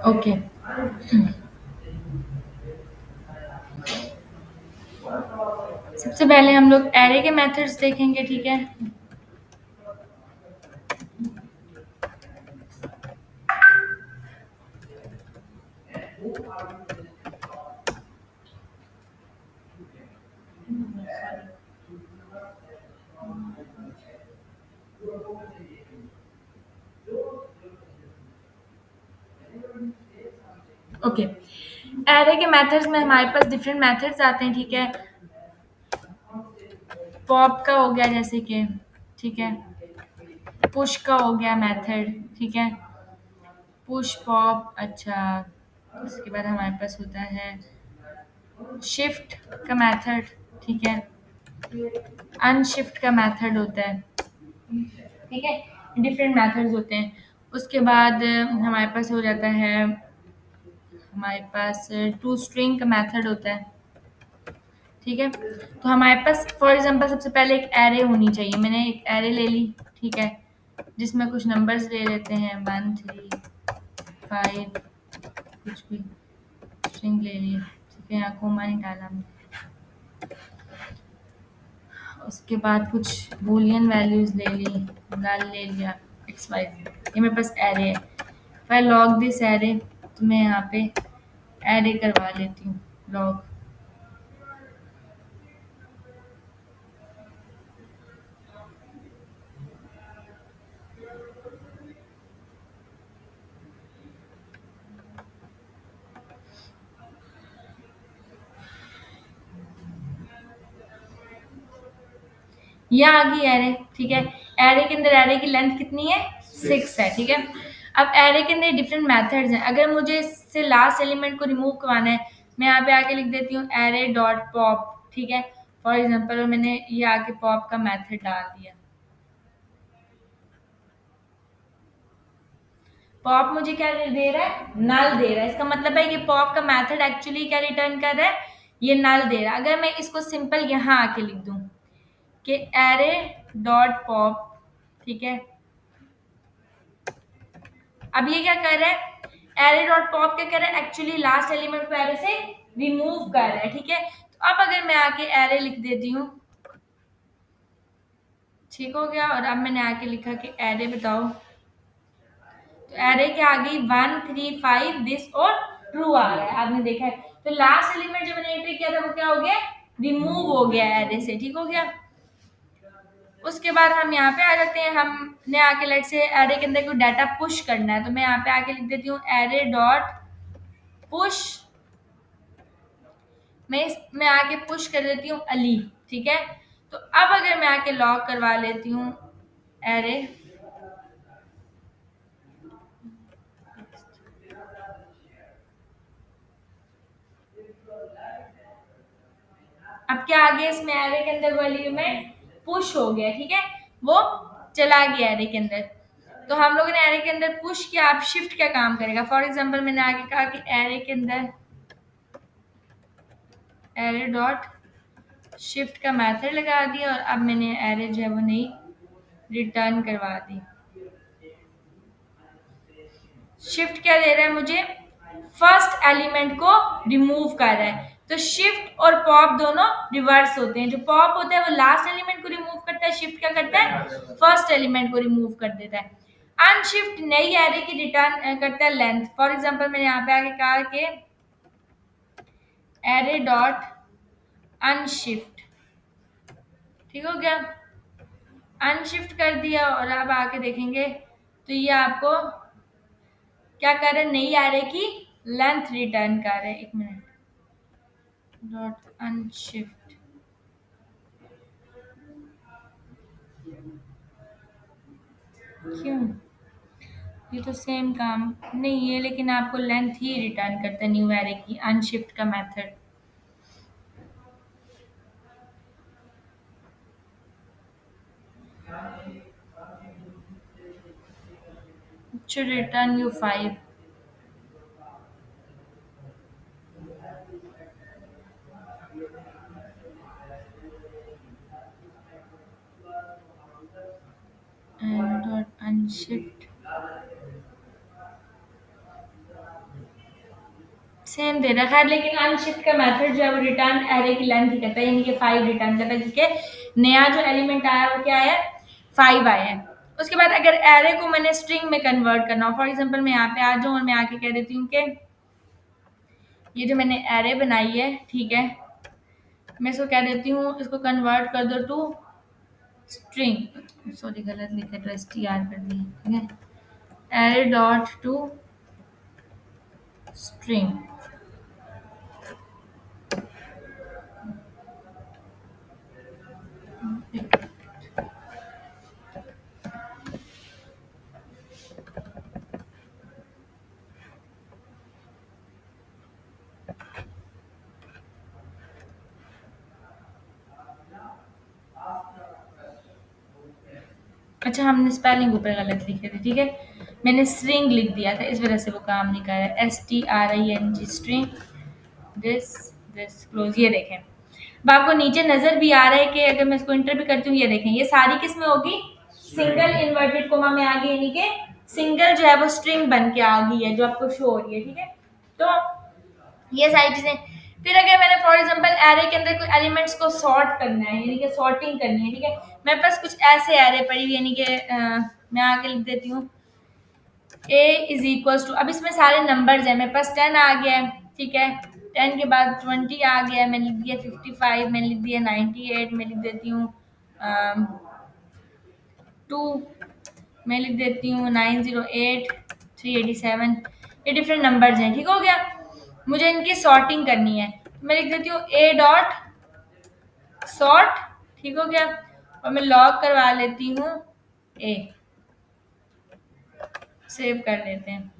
Okay. सबसे पहले हम लोग एरे के मेथड्स देखेंगे, ठीक है। ओके, एरे के मेथड्स में हमारे पास डिफरेंट मेथड्स आते हैं, ठीक है। पॉप का हो गया जैसे कि, ठीक है। पुश का हो गया मेथड, ठीक है। पुश पॉप, अच्छा। उसके बाद हमारे पास होता है शिफ्ट का मेथड, ठीक है। अनशिफ्ट का मेथड होता है, ठीक है। डिफरेंट मेथड्स होते हैं। उसके बाद हमारे पास हो जाता है, हमारे पास टू स्ट्रिंग का मेथड होता है, ठीक है। तो हमारे पास फॉर एग्जांपल सबसे पहले एक एरे होनी चाहिए। मैंने एक एरे ले ली, ठीक है, जिसमें कुछ नंबर्स ले लेते हैं, 1 3 5, कुछ भी स्ट्रिंग ले ली, ठीक है। यहाँ कोमा नहीं डाला हमने। उसके बाद कुछ बूलियन वैल्यूज ले ली, नल ले लिया, एक्स वाई जेड। ये मेरे पास एरे है। if I log this array, तो मैं यहाँ पे एरे करवा लेती हूँ, लॉग। ये आ गई एरे, ठीक है। एरे के अंदर एरे की लेंथ कितनी है, 6 है, ठीक है। अब एरे के अंदर डिफरेंट मेथड्स हैं। अगर मुझे इससे लास्ट एलिमेंट को रिमूव करवाना है, मैं यहाँ पे आके लिख देती हूँ एरे डॉट पॉप, ठीक है। फॉर एग्जाम्पल मैंने ये आके पॉप का मेथड डाल दिया। पॉप मुझे क्या दे रहा है, नल दे रहा है। इसका मतलब है कि पॉप का मेथड एक्चुअली क्या रिटर्न कर रहा है, ये नल दे रहा है। अगर मैं इसको सिंपल यहाँ आके लिख दूं कि एरे डॉट पॉप, ठीक है। अब ये क्या कर रहा है, एरे डॉट पॉप क्या कर रहा है, एक्चुअली लास्ट एलिमेंट को एरे से रिमूव कर रहा है, ठीक है। तो अब अगर मैं आके एरे लिख देती हूँ, ठीक हो गया। और अब मैंने आके लिखा कि एरे बताओ, तो एरे क्या आ गई, 1 3 5 दिस और ट्रू आ रहा है, आपने देखा है। तो लास्ट एलिमेंट जो मैंने एंट्री किया था वो क्या हो गया, रिमूव हो गया एरे से, ठीक हो गया। उसके बाद हम यहाँ पे आ जाते हैं। हमने आके लेट से एरे के अंदर कोई डाटा पुश करना है, तो मैं यहाँ पे आके लिख देती हूँ एरे डॉट पुश। मैं आके पुश कर देती हूँ अली, ठीक है। तो अब अगर मैं आके लॉग करवा लेती हूँ एरे, अब क्या आ गया इसमें, एरे के अंदर वाली में पुश हो गया, ठीक है। वो चला गया एरे के अंदर। तो हम लोगों ने एरे के अंदर पुश किया। अब शिफ्ट क्या काम करेगा, फॉर एग्जांपल मैंने आगे कहा कि एरे के अंदर एरे डॉट शिफ्ट का मेथड लगा दिया, और अब मैंने एरे जो है वो नहीं रिटर्न करवा दी। शिफ्ट क्या दे रहा है मुझे, फर्स्ट एलिमेंट को रिमूव कर रहा है। तो शिफ्ट और पॉप दोनों रिवर्स होते हैं। जो पॉप होता है वो लास्ट एलिमेंट को रिमूव करता है, शिफ्ट क्या करता है, फर्स्ट एलिमेंट को रिमूव कर देता है। अनशिफ्ट नई एरे की रिटर्न करता है लेंथ। फॉर एग्जांपल मैंने यहाँ पे आगे कहा कि एरे डॉट अनशिफ्ट, ठीक हो गया। अनशिफ्ट कर दिया, और अब आके देखेंगे तो ये आपको क्या कर रहे हैं, नई एरे की लेंथ रिटर्न कर रहे हैं। एक मिनट, डॉट अनशिफ्ट, क्यों, ये तो सेम काम नहीं है, लेकिन आपको लेंथ ही रिटर्न करता है न्यू एरे की, अनशिफ्ट का method. should return you 5, and dot unshift same दे रखा है, लेकिन अनशिफ्ट का मेथड जो है वो रिटर्न एरे की लेंथ ही करता है, यानी कि 5 रिटर्न करता है, जिसके नया जो एलिमेंट आया वो क्या है, 5 आया है। उसके बाद अगर एरे को मैंने स्ट्रिंग में कन्वर्ट करना हो, फॉर एग्जांपल मैं यहाँ पे आ जाऊँ और मैं आके कह देती हूँ कि ये जो मैंने एरे बनाई है, ठीक है, मैं इसको कह देती हूँ इसको कन्वर्ट कर दो टू स्ट्रिंग, सॉरी गलत लिखा तो एस टी आर कर दी, ठीक है, एरे डॉट टू स्ट्रिंग। अच्छा, हमने स्पेलिंग ऊपर गलत लिखे थे, ठीक है, मैंने स्ट्रिंग लिख दिया था, इस वजह से वो काम नहीं कर रहा है, S T R I N G string, this this close, ये देखें। अब आपको नीचे नजर भी आ रहा है कि अगर मैं इसको इंटर भी करती हूँ, ये देखें, ये सारी किस में होगी, सिंगल इन्वर्टेड कोमा में आ गई, यानी कि सिंगल जो है वो स्ट्रिंग बन के आ गई है जो आपको शो हो रही है, ठीक है। तो ये सारी चीजें, फिर अगर मैंने फॉर एग्जांपल एरे के अंदर कोई एलिमेंट्स को सॉर्ट करना है, यानी कि सॉर्टिंग करनी है, ठीक है, मेरे पास कुछ ऐसे एरे पड़ी हुई, यानी कि मैं आगे लिख देती हूँ a इज इक्वल्स टू, अब इसमें सारे नंबर्स हैं, मेरे पास 10 आ गया है, ठीक है, 10 के बाद 20 आ गया, मैंने लिख दिया 55, मैंने लिख दिया 98, मैं लिख देती हूँ 2, मैं लिख देती हूँ 908, 387, ये डिफरेंट नंबर्स हैं, ठीक हो गया। मुझे इनकी सॉर्टिंग करनी है, तो मैं लिख देती हूँ ए डॉट सॉर्ट, ठीक हो गया, और मैं लॉग करवा लेती हूँ ए, सेव कर लेते हैं।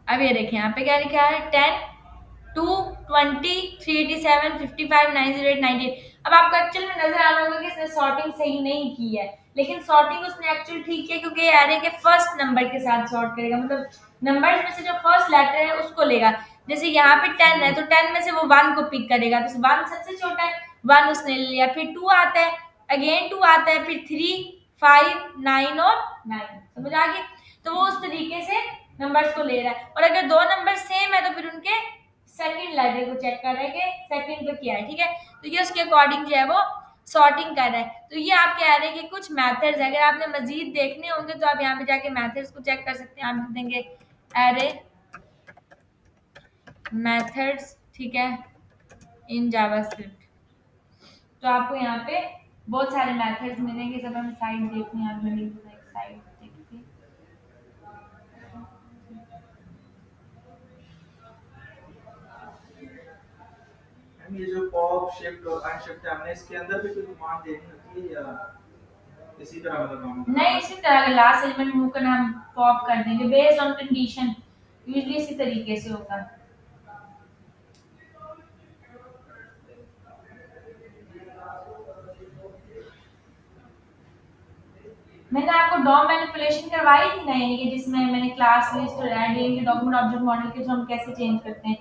अब ये देखिए यहाँ पे क्या लिखा है, 10, 2, 20, 387, 55, 908, 98। अब आपको एक्चुअल में नजर आ रहा होगा कि इसने सॉर्टिंग सही नहीं की है, लेकिन सॉर्टिंग उसने एक्चुअल ठीक किया, क्योंकि एरे के फर्स्ट नंबर के साथ सॉर्ट करेगा, मतलब नंबर्स में से जो फर्स्ट लेटर है उसको लेगा। जैसे यहाँ पे 10 है, तो 10 में से वो 1 को पिक करेगा, तो 1 सबसे छोटा है, 1 उसने ले लिया, फिर 2 आता है, अगेन 2 आता है, फिर 3, 5, 9 और 9, समझ आ गई। तो वो उस तरीके से नंबर्स को ले रहा है, और अगर दो नंबर सेम है तो फिर उनके सेकंड लेटर को चेक कर रहा है कि सेकंड पे क्या है, ठीक है, तो ये उसके अकॉर्डिंग जो है वो सॉर्टिंग कर रहा है। तो ये आप कह रहे हैं कि कुछ मेथड्स, अगर आपने मजीद देखने होंगे तो आप यहाँ पे जाके मेथड्स को चेक कर सकते हैं, आप लिख देंगे एरे मेथड्स, ठीक है, इन जावास्क्रिप्ट, तो आपको यहाँ पे बहुत सारे मेथड्स मिलेंगे। जब हमें साइट देखनी है, मैंने एक साइट देखी, ये जो पॉप शिफ्ट और अनशिफ्ट है, हमने इसके अंदर भी कोई कमांड देनी होती है या इसी तरह मतलब काम करना नहीं, होता इसी तरह का लास्ट एलिमेंट मूव करना हम पॉप कर देंगे बेस्ड ऑन कंडीशन, यूजली इसी तरीके से होता है। मैंने आपको डॉम मैनिपुलेशन करवाई थी ना, यानी कि जिसमें मैंने क्लास लिस्ट और ऐड, यानी कि डॉक्यूमेंट ऑब्जेक्ट मॉडल के थ्रू हम कैसे चेंज करते हैं,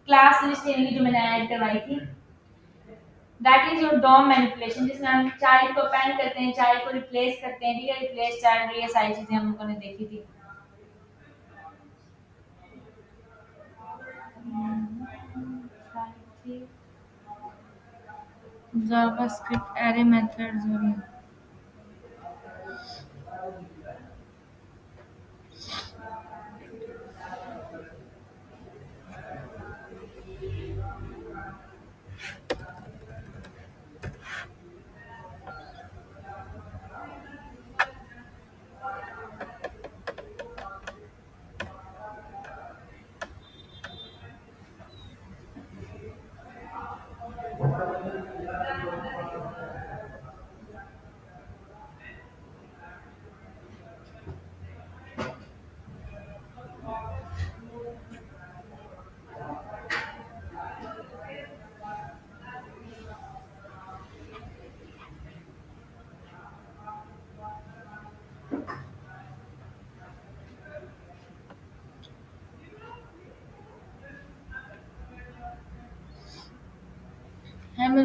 क्लास लिस्ट यानी कि जो मैंने ऐड करवाई थी, that is your DOM manipulation, जिसमें हम चाइल्ड को अपेंड करते हैं, चाइल्ड को रिप्लेस करते हैं, ठीक है, रिप्लेस चाइल्ड, ये सारी चीजें हम लोगों ने देखी थी। जावास्क्रिप्ट एरे मेथड्स हो गया।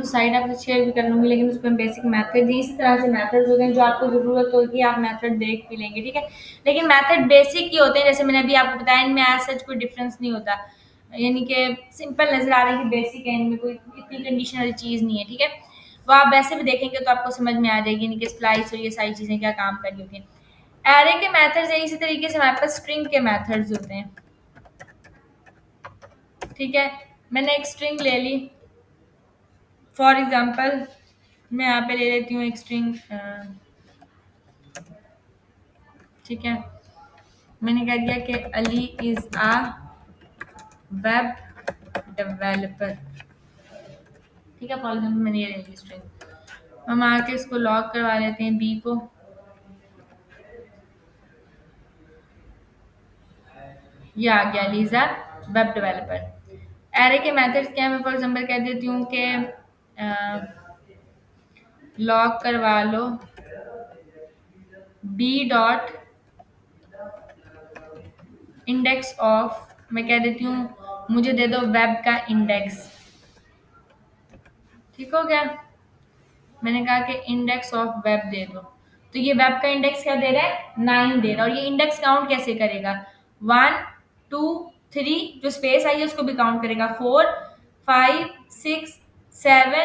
तो साइड आपसे शेयर भी कर लूँगी, लेकिन उसमें हम बेसिक मेथड इसी तरह से मेथड्स होते हैं, जो आपको ज़रूरत होगी आप मेथड देख भी लेंगे, ठीक है। लेकिन मेथड बेसिक ही होते हैं, जैसे मैंने अभी आपको बताया, इनमें एज सच कोई डिफरेंस नहीं होता, यानी कि सिंपल नज़र आ रहा है कि बेसिक है, इनमें कोई इतनी कंडीशन वाली चीज़ नहीं है, ठीक है। वो आप वैसे भी देखेंगे तो आपको समझ में आ जाएगी, यानी कि स्प्लाइस और ये सारी चीज़ें क्या काम कर रही होती हैं। एरे के मेथड्स है, इसी तरीके से हमारे पास स्ट्रिंग के मेथड्स होते हैं, ठीक है। मैंने एक स्ट्रिंग ले ली, फॉर एग्जाम्पल मैं यहाँ पे ले लेती हूँ एक स्ट्रिंग, ठीक है। मैंने कह दिया कि Ali is a web developer, ठीक है। फॉर एग्जाम्पल मैंने ये ले ली स्ट्रिंग, हम आके इसको लॉक करवा लेते हैं बी को, ये आ गया Ali is a web developer. Array के मेथड्स क्या है, मैं फॉर एग्जाम्पल कह देती हूँ कि लॉक करवा लो बी डॉट इंडेक्स ऑफ, मैं कह देती हूँ मुझे दे दो वेब का इंडेक्स, ठीक हो गया। मैंने कहा कि इंडेक्स ऑफ वेब दे दो, तो ये वेब का इंडेक्स क्या दे रहा है, 9 दे रहा है। और ये इंडेक्स काउंट कैसे करेगा, 1 2 3, जो स्पेस आई है उसको भी काउंट करेगा, 4 5 6 7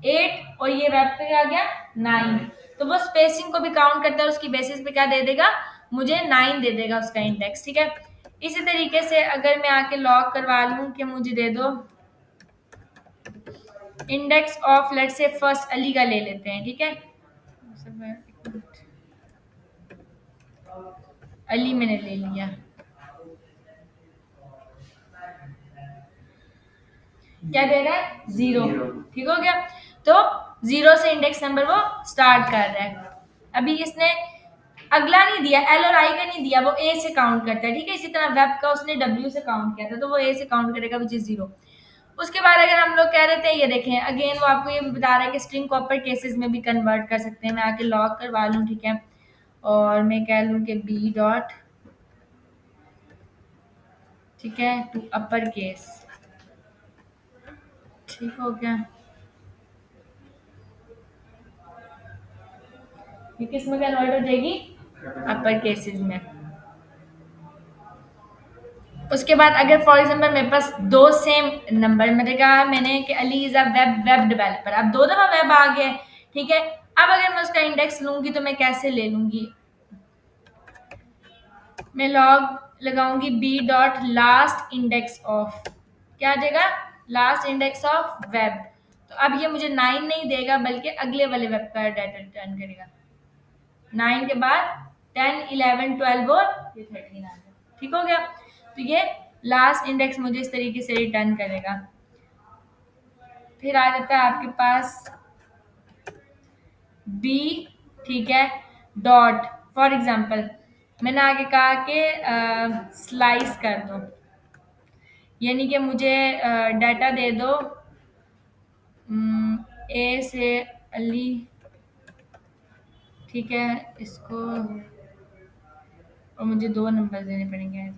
8, और ये वेब पे आ गया 9, तो वो स्पेसिंग को भी काउंट करता है, उसकी बेसिस पे क्या दे देगा, मुझे 9 दे देगा उसका इंडेक्स, ठीक है। इसी तरीके से अगर मैं आके लॉग करवा लूं कि मुझे दे दो इंडेक्स ऑफ, लेट से फर्स्ट अली का ले लेते हैं, ठीक है। अली मैंने ले लिया, क्या दे रहा है, 0, ठीक हो गया। तो 0 से इंडेक्स नंबर वो स्टार्ट कर रहा है। अभी इसने अगला नहीं दिया, एल और आई का नहीं दिया, वो ए से काउंट करता है, ठीक है। इसी तरह वेब का उसने डब्ल्यू से काउंट किया था, तो वो ए से काउंट करेगा, विच इज 0। उसके बाद अगर हम लोग कह देते हैं, ये देखें अगेन वो आपको ये भी बता रहा है कि स्ट्रिंग को अपर केसेस में भी कन्वर्ट कर सकते हैं। मैं आके लॉक करवा लूँ, ठीक है, और मैं कह लूँ कि बी डॉट, ठीक है, टू अपर केस, ठीक हो गया। ये किस में कन्वर्ट हो जाएगी, अपर केसेस में। उसके बाद अगर फॉर एग्जाम्पल मेरे पास दो सेम नंबर, मैंने कहा मैंने कि Ali is a web web developer, अब दो दफा वेब आ गया, ठीक है। अब अगर मैं उसका इंडेक्स लूंगी तो मैं कैसे ले लूंगी, मैं लॉग लगाऊंगी B dot last index of, क्या आ जाएगा, लास्ट इंडेक्स ऑफ वेब। तो अब ये मुझे 9 नहीं देगा, बल्कि अगले वाले वेब का डाटा रिटर्न करेगा। 9 के बाद 10 11 12 और ये 13 आ गया, ठीक हो गया। तो ये लास्ट इंडेक्स मुझे इस तरीके से रिटर्न करेगा। फिर आ जाता है आपके पास बी, ठीक है, डॉट, फॉर एग्जाम्पल मैंने आगे कहा कि स्लाइस कर दो, यानी कि मुझे डाटा दे दो ए से अली, ठीक है, इसको, और मुझे दो नंबर देने पड़ेंगे,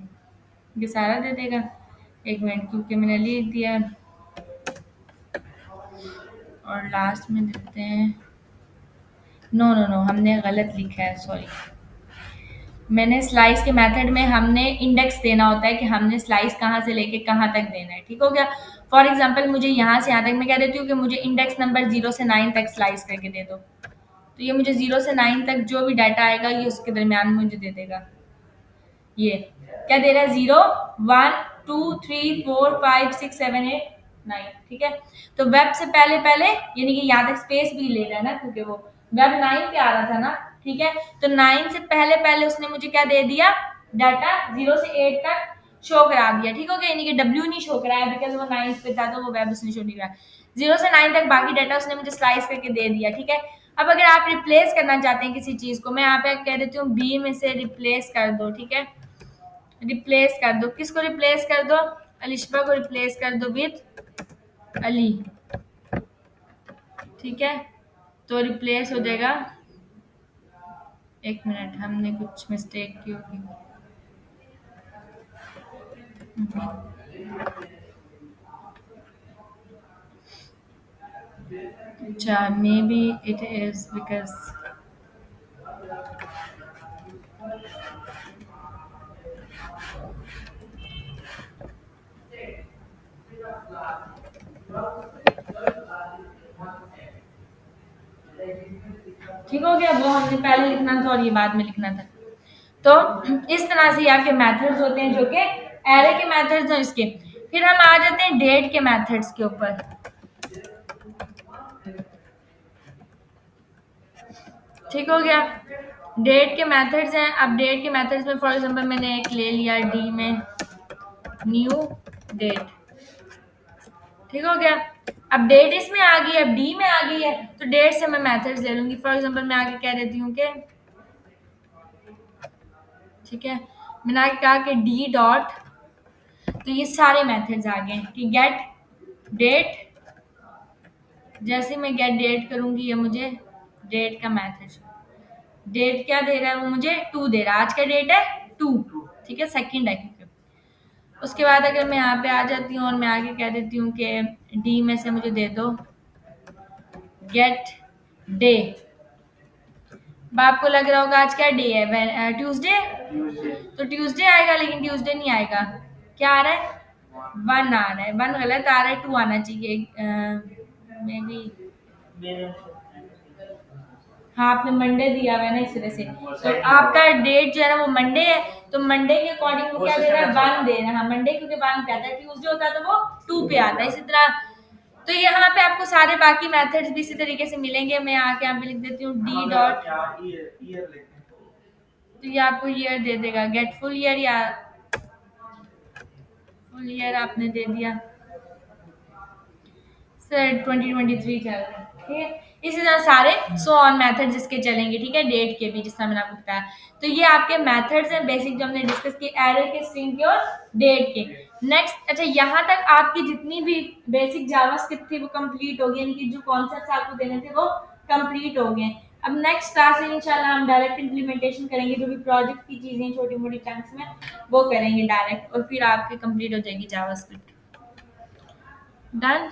ये सारा दे देगा, एक मिनट, क्योंकि मैंने लिख दिया, और लास्ट में देते हैं, नो नो नो, हमने गलत लिखा है, सॉरी। मैंने स्लाइस के मेथड में हमने इंडेक्स देना होता है कि हमने स्लाइस कहाँ से लेके कहाँ तक देना है, ठीक हो गया। फॉर एग्जाम्पल मुझे यहाँ से यहाँ तक, मैं कह देती हूँ कि मुझे इंडेक्स नंबर 0 से 9 तक स्लाइस करके दे दो, तो ये मुझे 0 से 9 तक जो भी डाटा आएगा ये उसके दरमियान मुझे दे देगा। ये क्या दे रहा है, 0 1 2 3 4 5 6 7 8 9, ठीक है। तो वेब से पहले पहले, यानी कि यहाँ तक स्पेस भी ले रहा है ना, क्योंकि वो वेब 9 पे आ रहा था ना, ठीक है। तो 9 से पहले पहले उसने मुझे क्या दे दिया, डाटा 0 से 8 तक शो करा दिया, ठीक हो गया। यानी कि डब्ल्यू नहीं शो कराया, बिकॉज वो 9 पे था, तो वो वेब उसने शो नहीं कराया। 0 से 9 तक बाकी डाटा उसने मुझे स्लाइस करके दे दिया, ठीक है। अब अगर आप रिप्लेस करना चाहते हैं किसी चीज को, मैं यहाँ पे कह देती हूँ बी में से रिप्लेस कर दो, ठीक है। रिप्लेस कर दो, किसको रिप्लेस कर दो, अलिशबा को रिप्लेस कर दो विद अली, ठीक है। तो रिप्लेस हो जाएगा, एक मिनट, हमने कुछ मिस्टेक की होगी, अच्छा, may be it is because ठीक हो गया, वो हमने पहले लिखना था और ये बाद में लिखना था। तो इस तरह से ये आपके मेथड्स होते हैं जो कि एरे के मेथड्स हैं इसके। फिर हम आ जाते हैं डेट के मेथड्स के ऊपर। ठीक हो गया, डेट के मेथड्स हैं। अब डेट के मेथड्स में फॉर एग्जांपल मैंने एक ले लिया डी में, न्यू डेट। ठीक हो गया, अब डेट इसमें आ गई, अब डी में आ गई है, तो डेट से मैं मेथड्स ले लूंगी। फॉर एग्जांपल मैं आगे कह देती हूँ कि, ठीक है, मैंने आगे कहा कि डी डॉट, तो ये सारे मेथड्स आ गए कि गेट डेट। जैसे मैं गेट डेट करूंगी ये मुझे डेट का मैथड, डेट क्या दे रहा है वो मुझे 2 दे रहा है, आज का डेट है 2, ठीक है, सेकंड है क्योंकि। उसके बाद अगर मैं यहाँ पे आ जाती हूँ और मैं आगे कह देती हूँ कि डी में से मुझे दे दो गेट डे। अब आपको लग रहा होगा आज क्या डे है, ट्यूसडे, ट्यूसडे। तो ट्यूसडे आएगा, लेकिन ट्यूसडे नहीं आएगा। क्या आ रहा है, 1 आ रहा है, 1 गलत आ रहा है, 2 आना चाहिए मे बी। हाँ, आपने मंडे दिया हुआ है ना इस वजह से, तो आपका डेट जो है ना वो मंडे है, तो मंडे के अकॉर्डिंग वो क्या दे रहा है, 1 दे रहा है। हाँ, मंडे क्योंकि 1 पे आता है, ट्यूसडे होता है तो वो 2 पे आता है, इसी तरह। तो यहाँ पे आपको सारे बाकी मेथड्स भी इसी तरीके से मिलेंगे। मैं आके यहाँ पे लिख देती हूँ डी डॉट, ईयर लेते हैं तो ये आपको ईयर दे देगा, गेट फुल ईयर, या फुल ईयर आपने दे दिया सर 2023 चल रहा है, ठीक है। इसी तरह सारे सो ऑन मेथड्स इसके चलेंगे, ठीक है, डेट के भी, जिस तरह मैंने आपको बताया। तो ये आपके मेथड्स हैं बेसिक जो हमने डिस्कस किए, एरे के, स्ट्रिंग के और डेट के। नेक्स्ट, अच्छा, यहाँ तक आपकी जितनी भी बेसिक जावास्क्रिप्ट थी वो कंप्लीट हो गई, यानी कि जो कॉन्सेप्ट्स आपको देने थे वो कंप्लीट हो गए। अब नेक्स्ट क्लास में इंशाल्लाह हम डायरेक्ट इम्प्लीमेंटेशन करेंगे, जो भी प्रोजेक्ट की चीजें छोटी मोटी चंक्स में वो करेंगे डायरेक्ट, और फिर आपकी कंप्लीट हो जाएगी जावास्क्रिप्ट। डन।